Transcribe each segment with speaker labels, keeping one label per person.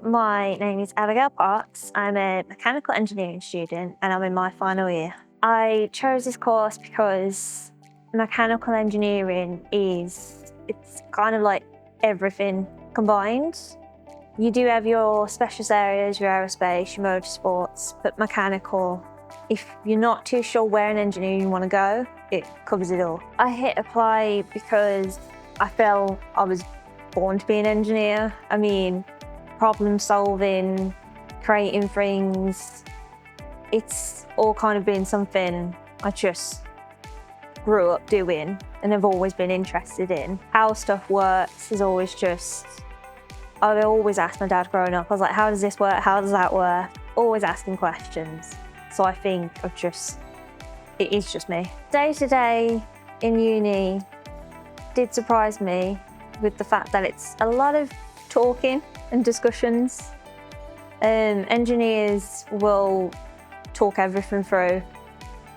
Speaker 1: My name is Abigail Parkes. I'm a mechanical engineering student and I'm in my final year. I chose this course because mechanical engineering it's kind of like everything combined. You do have your specialist areas, your aerospace, your motorsports, but mechanical, if you're not too sure where in engineering you want to go, it covers it all. I hit apply because I felt I was born to be an engineer. I mean, problem solving, creating things, it's all kind of been something I just grew up doing and have always been interested in. How stuff works is always just, I always asked my dad growing up, I was like, how does this work? How does that work? Always asking questions. So I think it is just me. Day to day in uni did surprise me with the fact that it's a lot of talking and discussions. Engineers will talk everything through.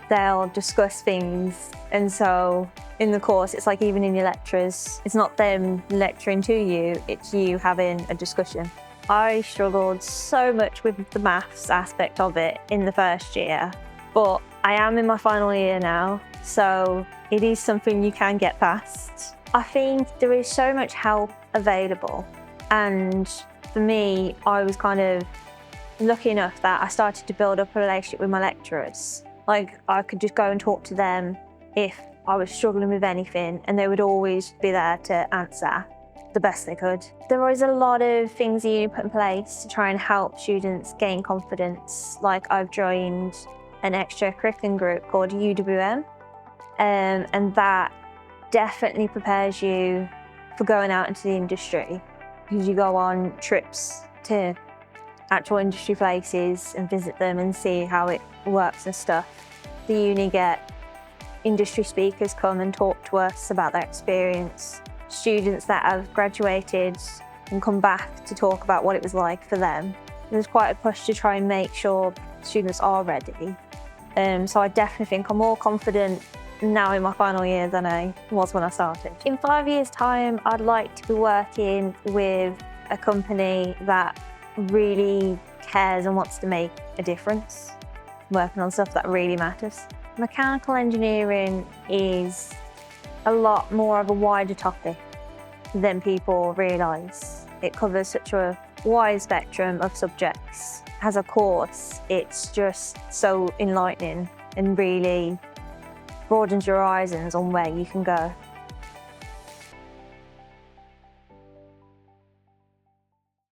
Speaker 1: They'll discuss things. And so in the course, it's like even in your lectures, it's not them lecturing to you, it's you having a discussion. I struggled so much with the maths aspect of it in the first year, but I am in my final year now, so it is something you can get past. I think there is so much help available. And for me, I was kind of lucky enough that I started to build up a relationship with my lecturers. Like, I could just go and talk to them if I was struggling with anything, and they would always be there to answer the best they could. There was a lot of things you put in place to try and help students gain confidence. Like, I've joined an extracurricular group called UWM, and that definitely prepares you for going out into the industry, because you go on trips to actual industry places and visit them and see how it works and stuff. The uni get industry speakers come and talk to us about their experience. Students that have graduated and come back to talk about what it was like for them. There's quite a push to try and make sure students are ready. So I definitely think I'm more confident now in my final year than I was when I started. In 5 years' time, I'd like to be working with a company that really cares and wants to make a difference, working on stuff that really matters. Mechanical engineering is a lot more of a wider topic than people realise. It covers such a wide spectrum of subjects. As a course, it's just so enlightening and really broadens your horizons on where you can go.